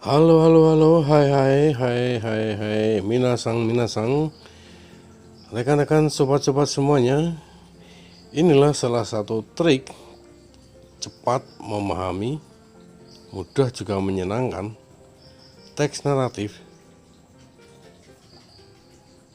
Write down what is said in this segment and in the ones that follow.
Halo, halo, halo, hai, hai, hai, hai, hai, minasang, rekan-rekan, sobat-sobat semuanya. Inilah salah satu trik cepat memahami, mudah juga menyenangkan teks naratif.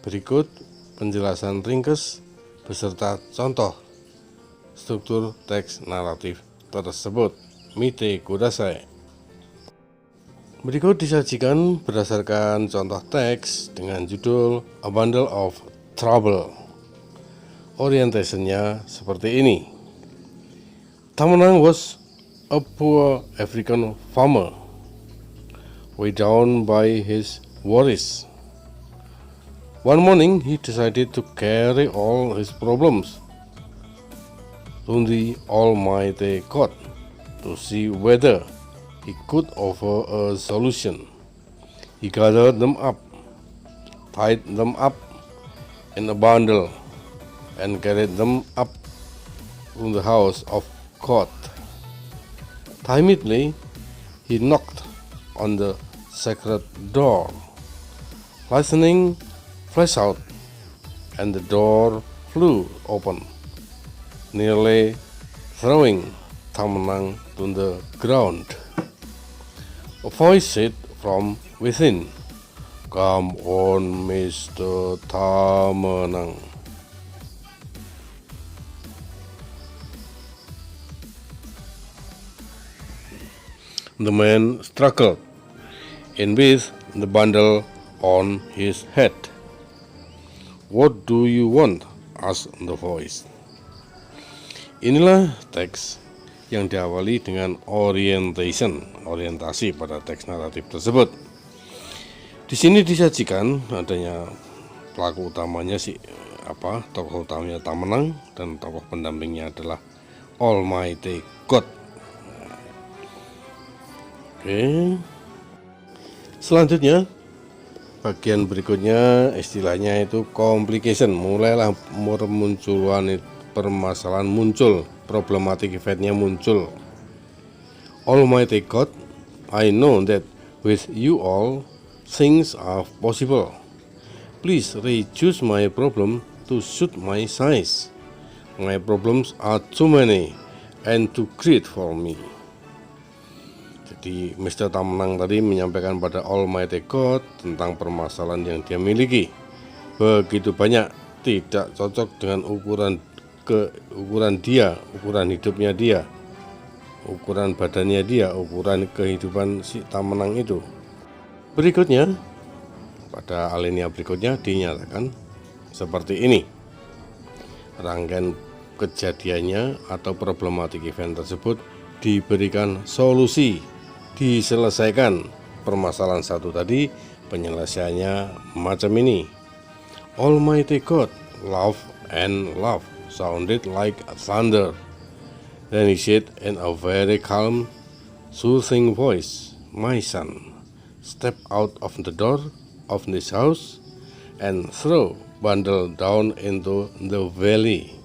Berikut penjelasan ringkes beserta contoh struktur teks naratif tersebut. Mite kudasai. Berikut disajikan berdasarkan contoh teks dengan judul A Bundle of Trouble. Orientationnya seperti ini. Tamanang was a poor African farmer, weighed down by his worries. One morning he decided to carry all his problems to the Almighty God to see whether he could offer a solution. He gathered them up, tied them up in a bundle, and carried them up to the house of God. Timidly, he knocked on the sacred door. Lightning flashed out, and the door flew open, nearly throwing Tamanang to the ground. A voice said from within, "Come on, Mr. Tamanang." The man struggled in with the bundle on his head. "What do you want?" asked the voice. Inilah teks yang diawali dengan orientasi pada teks naratif tersebut. Di sini disajikan adanya pelaku utamanya tokoh utamanya Tamanang dan tokoh pendampingnya adalah Almighty God. Oke. Selanjutnya bagian berikutnya istilahnya itu complication. Mulailah bermunculan permasalahan muncul, problematic eventnya muncul. Almighty God, I know that with you all things are possible. Please reduce my problem to suit my size. My problems are too many and too great for me. Jadi Mr. Tamanang tadi menyampaikan pada Almighty God tentang permasalahan yang dia miliki. Begitu banyak, tidak cocok dengan ukuran dia, ukuran hidupnya dia, ukuran badannya dia, ukuran kehidupan si Tamanang itu. Berikutnya, pada alinea berikutnya dinyatakan seperti ini. Rangkaian kejadiannya atau problematik event tersebut diberikan solusi, diselesaikan. Permasalahan satu tadi penyelesaiannya macam ini. Almighty God, love and love sounded like thunder. Then he said in a very calm, soothing voice, "My son, step out of the door of this house and throw bundle down into the valley."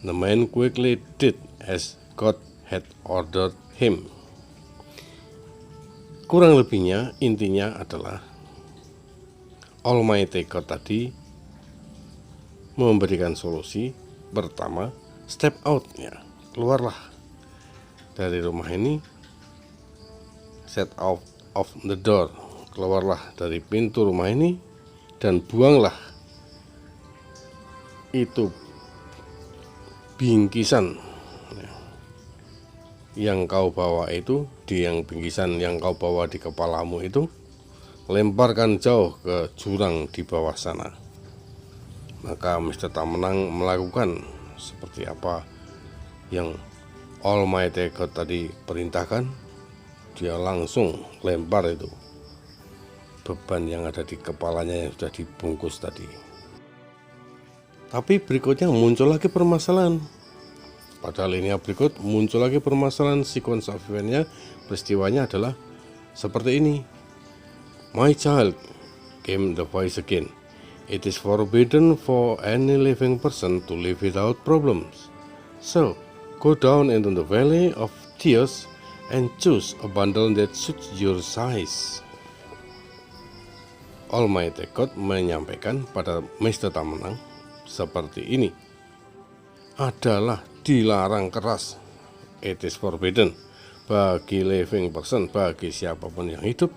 The man quickly did as God had ordered him. Kurang lebihnya intinya adalah Almighty God tadi memberikan solusi. Pertama, step out, ya, keluarlah dari rumah ini. Set out of the door, keluarlah dari pintu rumah ini dan buanglah itu bingkisan yang kau bawa itu, bingkisan yang kau bawa di kepalamu itu, lemparkan jauh ke jurang di bawah sana. Maka Mr. Tamanang melakukan seperti apa yang Almighty God tadi perintahkan. Dia langsung lempar itu beban yang ada di kepalanya yang sudah dibungkus tadi. Tapi berikutnya muncul lagi permasalahan. Pada linia berikut muncul lagi permasalahan. Sequence of event-nya, peristiwanya adalah seperti ini. "My child," came the voice again, "it is forbidden for any living person to live without problems. So, go down into the valley of tears and choose a bundle that suits your size. Almighty God menyampaikan pada Mr. Tamenang seperti ini. Adalah dilarang keras. It is forbidden bagi living person, bagi siapapun yang hidup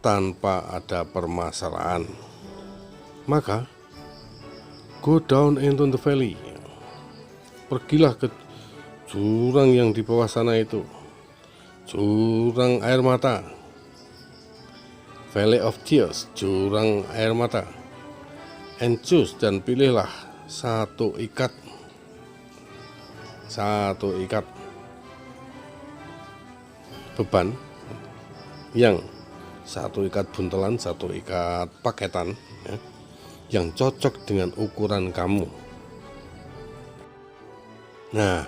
tanpa ada permasalahan. Maka go down into the valley. Pergilah ke jurang yang di bawah sana itu. Jurang air mata. Valley of Tears, jurang air mata. And choose, dan pilihlah satu ikat beban, yang satu ikat buntelan, satu ikat paketan, ya, yang cocok dengan ukuran kamu. Nah,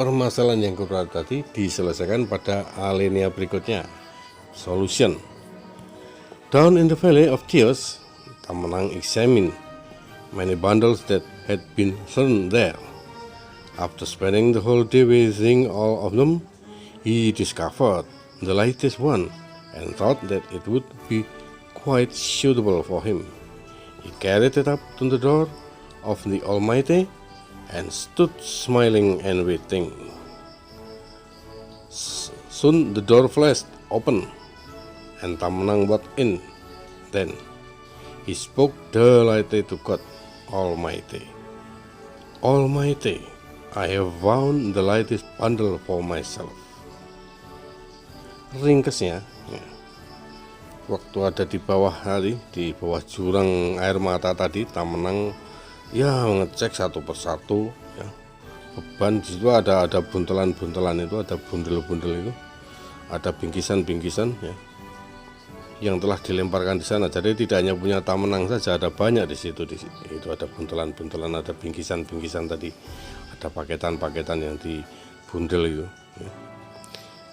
permasalahan yang kedua tadi diselesaikan pada alinea berikutnya. Solution. Down in the valley of tears, Tamenang examined many bundles that had been thrown there. After spending the whole day weighing all of them, he discovered the lightest one and thought that it would be quite suitable for him. He carried it up to the door of the Almighty and stood smiling and waiting. Soon the door flashed open and Tamenang walked in. Then he spoke delightedly to God Almighty. Almighty, I have found the lightest bundle for myself. Ringkasnya, ya, waktu ada di bawah tadi, di bawah jurang air mata tadi, Tamenang ya ngecek satu persatu, ya, beban. Di situ ada buntelan-buntelan itu, ada bundel-bundel itu, ada bingkisan-bingkisan, ya, yang telah dilemparkan di sana. Jadi tidak hanya punya Tamenang saja, ada banyak di situ. Itu ada buntelan-buntelan, ada bingkisan-bingkisan tadi, ada paketan-paketan yang dibundel itu, ya.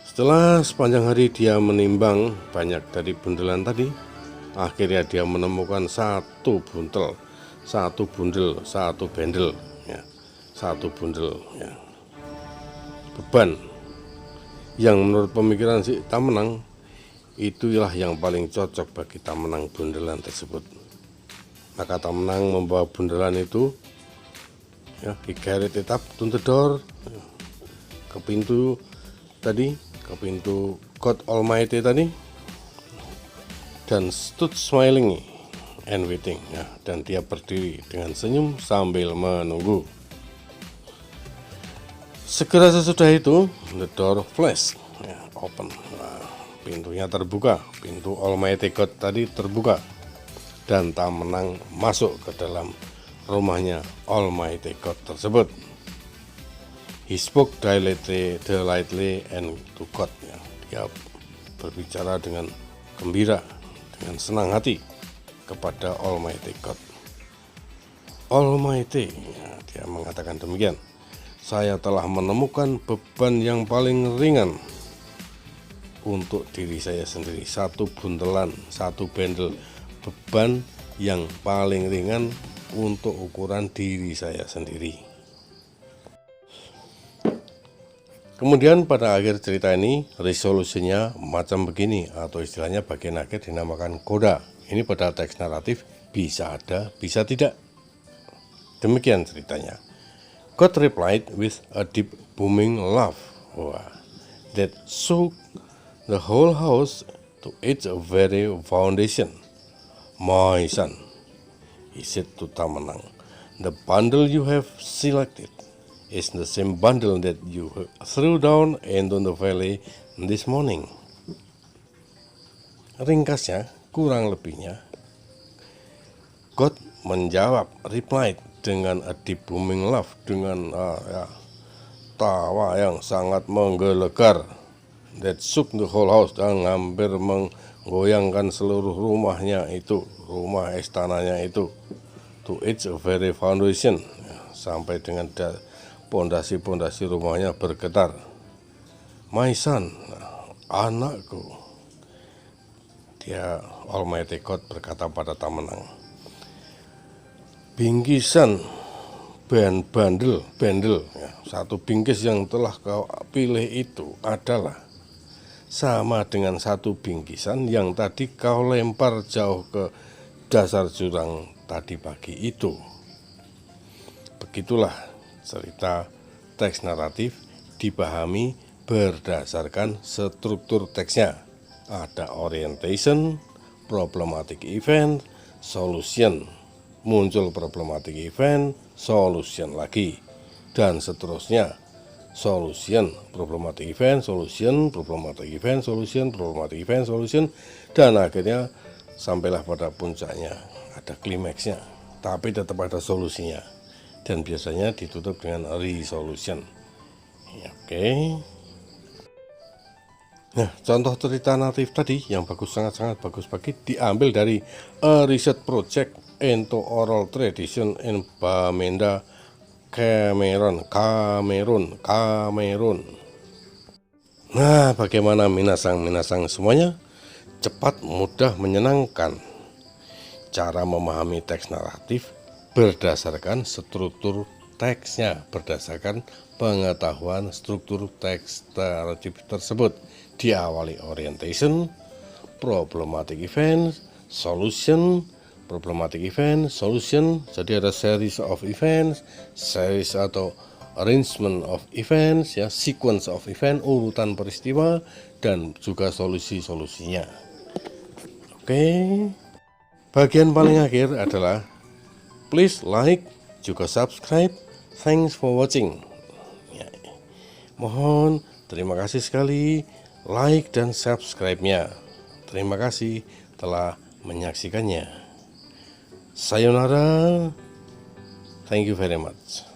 Setelah sepanjang hari dia menimbang banyak dari bundelan tadi, akhirnya dia menemukan satu bundel, ya, satu bundel, ya, beban yang menurut pemikiran si Tamenang itulah yang paling cocok bagi Tamenang bundelan tersebut. Maka Tamenang membawa bundelan itu, ya, he carried it up to the door, ya, ke pintu tadi, ke pintu God Almighty tadi, dan stood smiling and waiting, ya, dan dia berdiri dengan senyum sambil menunggu. Segera sesudah itu the door flashed, ya, open. Nah, pintunya terbuka, pintu Almighty God tadi terbuka, dan Tamenang masuk ke dalam rumahnya Almighty God tersebut. He spoke delightedly and to God, ya. Dia berbicara dengan gembira, dengan senang hati kepada Almighty God. Almighty, ya, dia mengatakan demikian. Saya telah menemukan beban yang paling ringan untuk diri saya sendiri. Satu buntelan, satu bundel beban yang paling ringan untuk ukuran diri saya sendiri. Kemudian pada akhir cerita ini resolusinya macam begini, atau istilahnya bagian akhir dinamakan koda. Ini pada teks naratif bisa ada, bisa tidak. Demikian ceritanya. God replied with a deep booming laugh, that shook the whole house to its very foundation. My son, he said to Tamenang, the bundle you have selected is the same bundle that you threw down into the valley this morning. Ringkasnya, kurang lebihnya, God menjawab, replied, dengan a deep booming laugh, dengan tawa yang sangat menggelegar, that shook the whole house, dan hampir menggoyangkan seluruh rumahnya itu, rumah istananya itu, to its very foundation, sampai dengan pondasi-pondasi rumahnya bergetar. My son, anakku, dia Almighty God berkata pada Tamenang, bingkisan bundle ya, satu bingkis yang telah kau pilih itu adalah sama dengan satu bingkisan yang tadi kau lempar jauh ke dasar jurang tadi pagi itu. Begitulah cerita teks naratif dipahami berdasarkan struktur teksnya. Ada orientation, problematic event, solution. Muncul problematic event, solution lagi, dan seterusnya. Solution, problematic event, solution, problematic event, solution, problematic event, solution, dan akhirnya sampailah pada puncaknya. Ada klimaksnya, tapi tetap ada solusinya, dan biasanya ditutup dengan resolution. Oke. Nah, contoh cerita naratif tadi yang bagus, sangat bagus bagi diambil dari A Research Project into Oral Tradition in Bamenda, Cameroon. Nah, bagaimana minasang semuanya? Cepat, mudah, menyenangkan. Cara memahami teks naratif berdasarkan struktur teksnya, berdasarkan pengetahuan struktur teks naratif tersebut. Diawali orientation, problematic event, solution, problematic event, solution. Jadi ada series of events, series atau arrangement of events, ya, sequence of event, urutan peristiwa, dan juga solusi-solusinya. Oke. Bagian paling akhir adalah please like, juga subscribe. Thanks for watching. Ya, mohon terima kasih sekali like dan subscribe-nya. Terima kasih telah menyaksikannya. Sayonara. Thank you very much.